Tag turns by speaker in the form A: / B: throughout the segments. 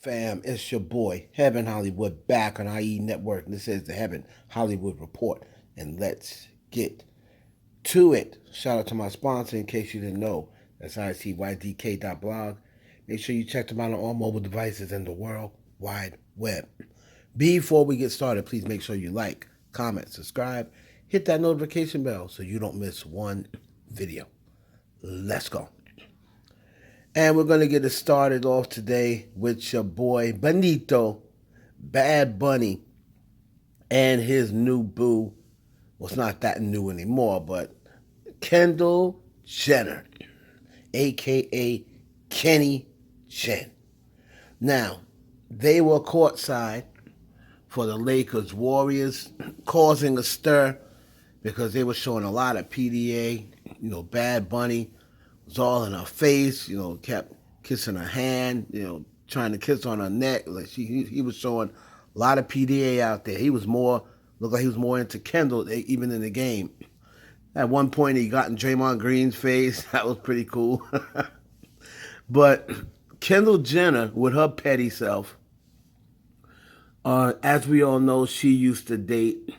A: Fam, it's your boy, Heaven Hollywood, back on IE Network. This is the Heaven Hollywood Report. And let's get to it. Shout out to my sponsor, in case you didn't know. That's icydk.blog. Make sure you check them out on all mobile devices in the World Wide Web. Before we get started, please make sure you like, comment, subscribe, hit that notification bell so you don't miss one video. Let's go. And we're going to get it started off today with your boy Benito, Bad Bunny, and his new boo. Well, it's not that new anymore, but Kendall Jenner, a.k.a. Kenny Jen. Now, they were courtside for the Lakers Warriors, causing a stir because they were showing a lot of PDA. Bad Bunny was all in her face, kept kissing her hand, trying to kiss on her neck. Like he was showing a lot of PDA out there. Looked like he was more into Kendall even in the game. At one point, he got in Draymond Green's face. That was pretty cool. But Kendall Jenner, with her petty self, as we all know, she used to date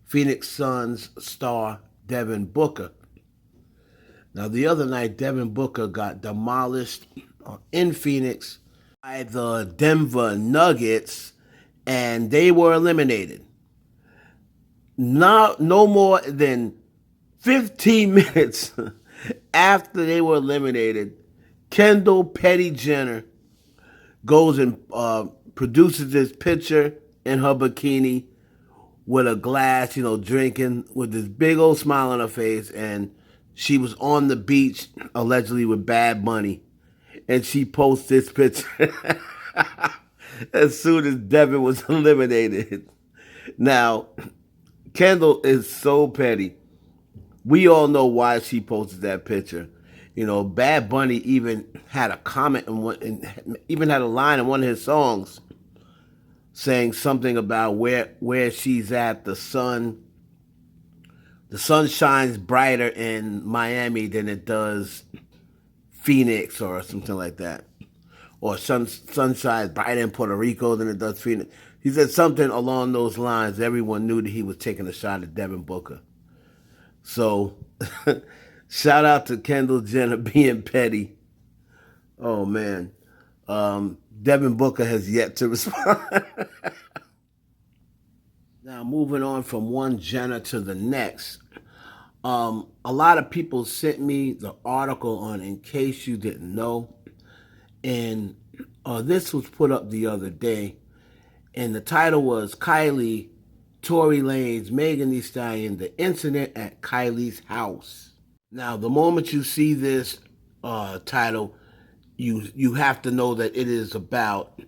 A: Phoenix Suns star Devin Booker. Now, the other night, Devin Booker got demolished in Phoenix by the Denver Nuggets, and they were eliminated. No more than 15 minutes after they were eliminated, Kendall Petty Jenner goes and produces this picture in her bikini with a glass, drinking with this big old smile on her face, and she was on the beach, allegedly with Bad Bunny, and she posts this picture as soon as Devin was eliminated. Now, Kendall is so petty. We all know why she posted that picture. Bad Bunny even had a comment and even had a line in one of his songs saying something about where she's at. The sun shines brighter in Miami than it does Phoenix or something like that. Or sun shines brighter in Puerto Rico than it does Phoenix. He said something along those lines. Everyone knew that he was taking a shot at Devin Booker. So, shout out to Kendall Jenner being petty. Oh, man. Devin Booker has yet to respond. Now, moving on from one Jenner to the next. A lot of people sent me the article on In Case You Didn't Know. And this was put up the other day. And the title was Kylie, Tory Lanez, Megan Thee Stallion, the incident at Kylie's house. Now, the moment you see this title, you have to know that it is about,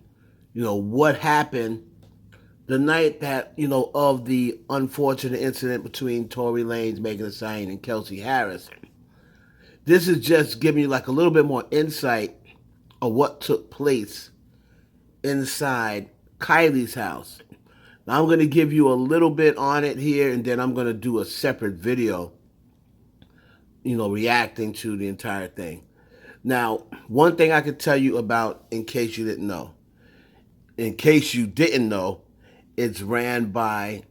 A: what happened the night that, of the unfortunate incident between Tory Lanez, Megan Thee Stallion, and Kelsey Harris. This is just giving you like a little bit more insight of what took place inside Kylie's house. Now, I'm going to give you a little bit on it here, and then I'm going to do a separate video, reacting to the entire thing. Now, one thing I could tell you about In Case You Didn't Know. In case you didn't know, it's ran by,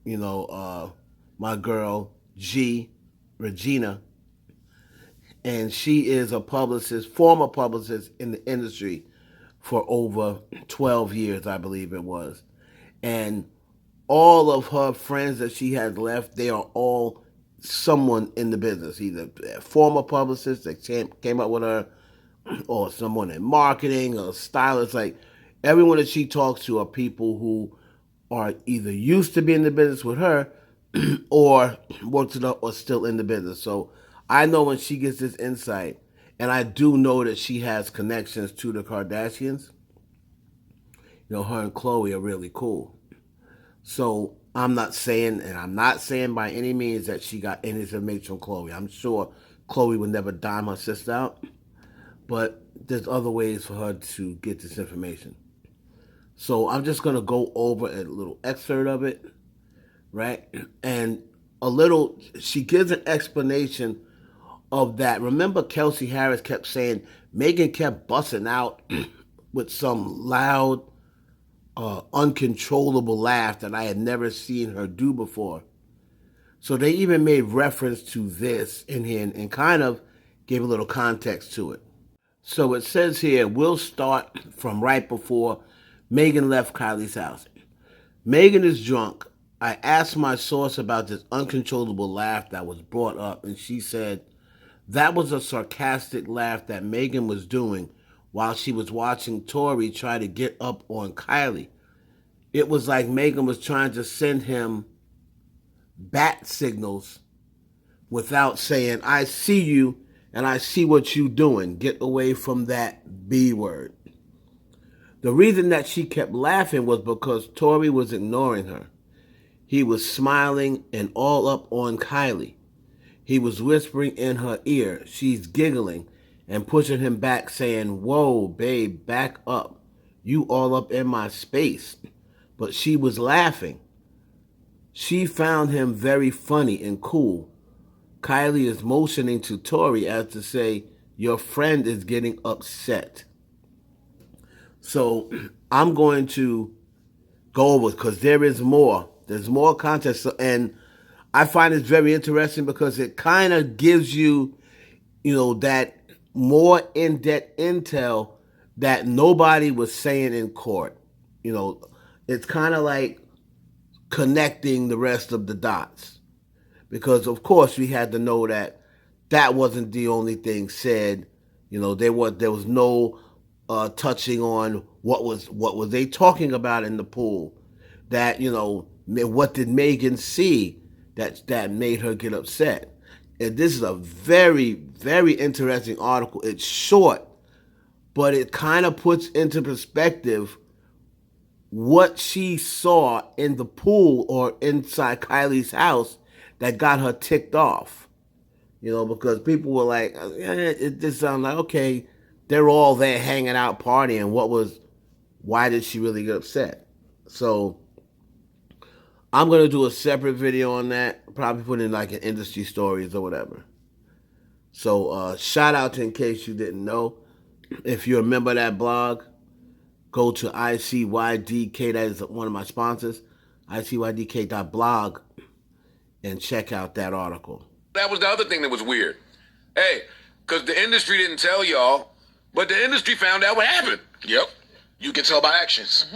A: my girl, Regina. And she is a former publicist in the industry for over 12 years, I believe it was. And all of her friends that she has left, they are all someone in the business, either a former publicist that came up with her, or someone in marketing, or stylist. Like, everyone that she talks to are people who are either used to be in the business with her or worked it up or still in the business. So I know when she gets this insight, and I do know that she has connections to the Kardashians. Her and Khloe are really cool. So I'm not saying by any means that she got any information from Khloe. I'm sure Khloe would never dime her sister out, but there's other ways for her to get this information. So I'm just going to go over a little excerpt of it, right? And she gives an explanation of that. Remember, Kelsey Harris kept saying Megan kept busting out with some loud, uncontrollable laugh that I had never seen her do before. So they even made reference to this in here and kind of gave a little context to it. So it says here, we'll start from right before Megan left Kylie's house. Megan is drunk. I asked my source about this uncontrollable laugh that was brought up, and she said that was a sarcastic laugh that Megan was doing while she was watching Tori try to get up on Kylie. It was like Megan was trying to send him bat signals without saying, I see you and I see what you doing. Get away from that B word. The reason that she kept laughing was because Tori was ignoring her. He was smiling and all up on Kylie. He was whispering in her ear. She's giggling and pushing him back, saying, whoa, babe, back up. You all up in my space. But she was laughing. She found him very funny and cool. Kylie is motioning to Tori as to say, your friend is getting upset. So I'm going to go over because there is more. There's more context. And I find it very interesting because it kind of gives you, that more in-depth intel that nobody was saying in court. It's kind of like connecting the rest of the dots. Because, of course, we had to know that that wasn't the only thing said. There was no touching on what was they talking about in the pool. That, what did Megan see that made her get upset. And this is a very, very interesting article. It's short, but it kind of puts into perspective what she saw in the pool or inside Kylie's house that got her ticked off. Because people were like, it just sounds like, okay, they're all there hanging out, partying. Why did she really get upset? So I'm going to do a separate video on that, probably put in like an industry stories or whatever. So shout out to In Case You Didn't Know. If you're a member of that blog, go to ICYDK, that is one of my sponsors, ICYDK.blog, and check out that article.
B: That was the other thing that was weird. Hey, because the industry didn't tell y'all, but the industry found out what happened.
C: Yep. You can tell by actions.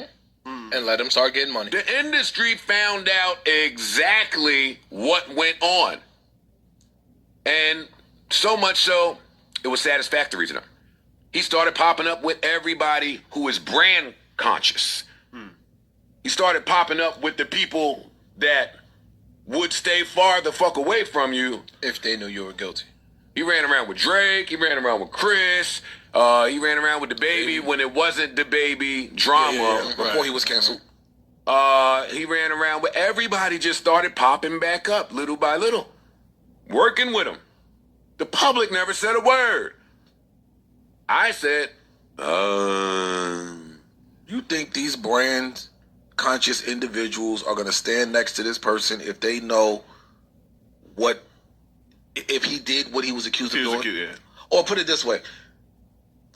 C: And let them start getting money.
B: The industry found out exactly what went on. And so much so, it was satisfactory to them. He started popping up with everybody who is brand conscious. He started popping up with the people that would stay far the fuck away from you
C: if they knew you were guilty.
B: He ran around with Drake. He ran around with Chris. He ran around with the baby when it wasn't the baby drama.
C: Before he was canceled.
B: He ran around with everybody. Just started popping back up little by little, working with him. The public never said a word. I said,
C: you think these brand conscious individuals are going to stand next to this person if they know if he did what he was accused of doing? Or put it this way,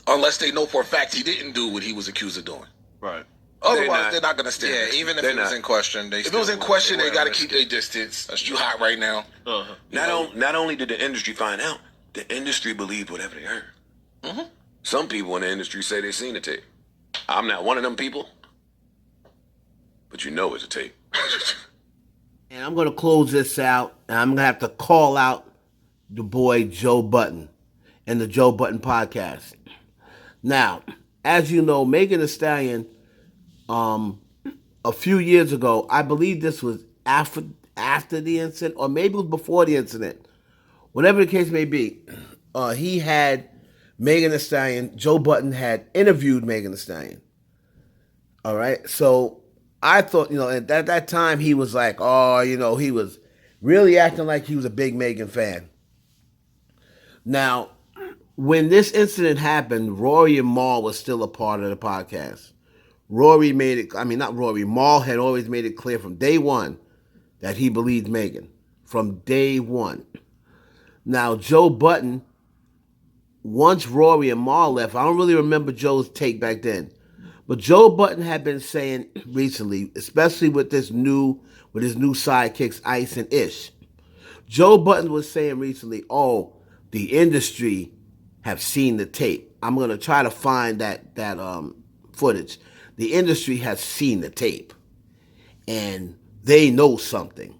C: unless they know for a fact he didn't do what he was accused of doing.
B: Right.
C: Otherwise, they're not going to stand.
D: Yeah, even if it was in question,
C: if it was in question, they got to keep their distance. You hot right now.
B: Not only did the industry find out, the industry believed whatever they heard. Some people in the industry say they seen the tape. I'm not one of them people, but it's a tape.
A: And I'm going to close this out, and I'm going to have to call out the boy Joe Budden and the Joe Budden Podcast. Now, as you know, Megan Thee Stallion, a few years ago, I believe this was after the incident, or maybe it was before the incident. Whatever the case may be, he had Megan Thee Stallion, Joe Budden had interviewed Megan Thee Stallion. All right, so I thought, at that time he was like, he was really acting like he was a big Megan fan. Now, when this incident happened, Rory and Mal was still a part of the podcast. Mal had always made it clear from day one that he believed Megan. From day one. Now, Joe Budden once Rory and Mar left, I don't really remember Joe's take back then, but Joe Budden had been saying recently, especially with his new sidekicks Ice and Ish. Joe Budden was saying recently, "Oh, the industry have seen the tape." I'm gonna try to find that footage. The industry has seen the tape, and they know something.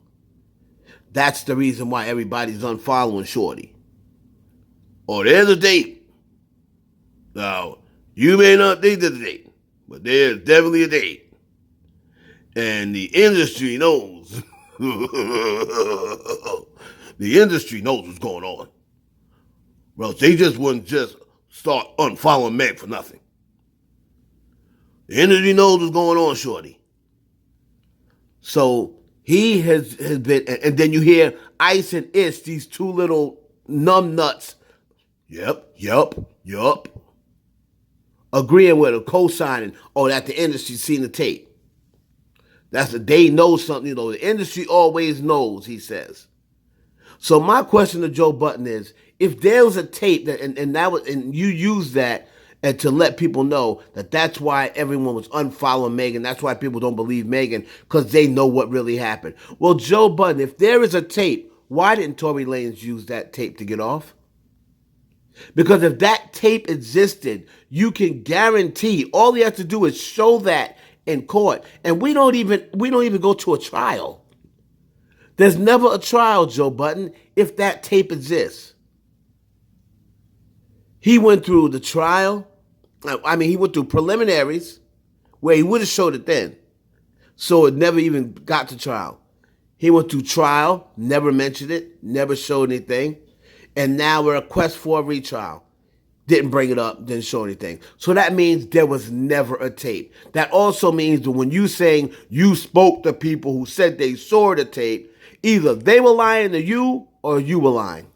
A: That's the reason why everybody's unfollowing Shorty. Oh, there's a tape. Now, you may not think there's a tape, but there's definitely a tape. And the industry knows. The industry knows what's going on. Well, they just wouldn't just start unfollowing Meg for nothing. The industry knows what's going on, Shorty. So he has been, and then you hear Ice and Ish, these two little numb nuts. Yup. Agreeing with him, co-signing, that the industry's seen the tape. They know something, the industry always knows, he says. So my question to Joe Budden is, if there was a tape and you use that and to let people know that's why everyone was unfollowing Megan, that's why people don't believe Megan, because they know what really happened. Well, Joe Budden, if there is a tape, why didn't Tory Lanez use that tape to get off? Because if that tape existed, you can guarantee all you have to do is show that in court, and we don't even go to a trial. There's never a trial, Joe Budden, if that tape exists. He went through the trial. He went through preliminaries where he would have showed it then. So it never even got to trial. He went through trial, never mentioned it, never showed anything. And now a request for a retrial. Didn't bring it up, didn't show anything. So that means there was never a tape. That also means that when you saying you spoke to people who said they saw the tape, either they were lying to you or you were lying.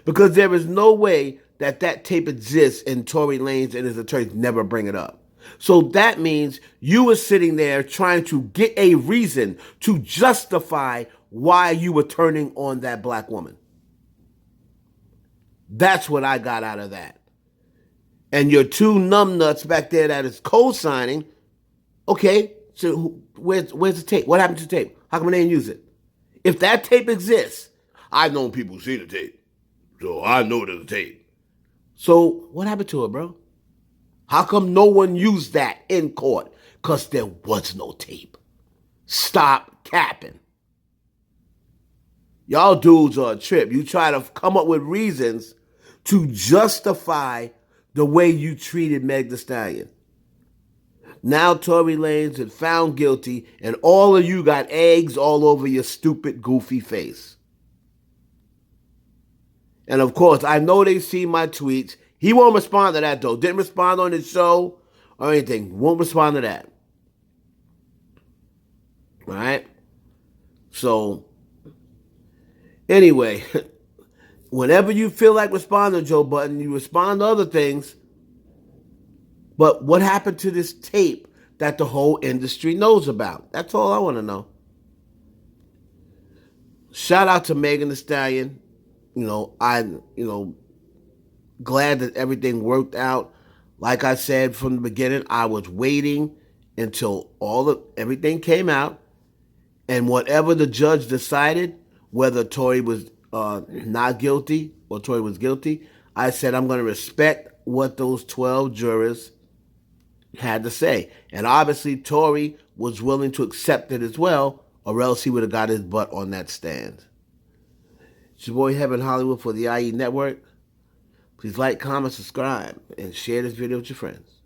A: Because there is no way that tape exists and Tory Lanez and his attorneys never bring it up. So that means you were sitting there trying to get a reason to justify why you were turning on that black woman. That's what I got out of that. And your two numbnuts back there that is co-signing, okay, so where's the tape? What happened to the tape? How come they didn't use it? If that tape exists, I've known people who see the tape. So I know there's a tape. So what happened to it, bro? How come no one used that in court? Because there was no tape. Stop capping. Y'all dudes are a trip. You try to come up with reasons to justify the way you treated Meg Thee Stallion. Now Tory Lanez is found guilty, and all of you got eggs all over your stupid, goofy face. And of course, I know they see my tweets. He won't respond to that, though. Didn't respond on his show or anything. Won't respond to that. All right? So, anyway, whenever you feel like responding to Joe Budden, you respond to other things. But what happened to this tape that the whole industry knows about? That's all I want to know. Shout out to Megan Thee Stallion. Glad that everything worked out. Like I said from the beginning, I was waiting until everything came out, and whatever the judge decided, whether Tory was not guilty or Tory was guilty, I said I'm going to respect what those 12 jurors had to say. And obviously Tory was willing to accept it as well, or else he would have got his butt on that stand. It's your boy Heaven Hollywood for the IE Network. Please like, comment, subscribe, and share this video with your friends.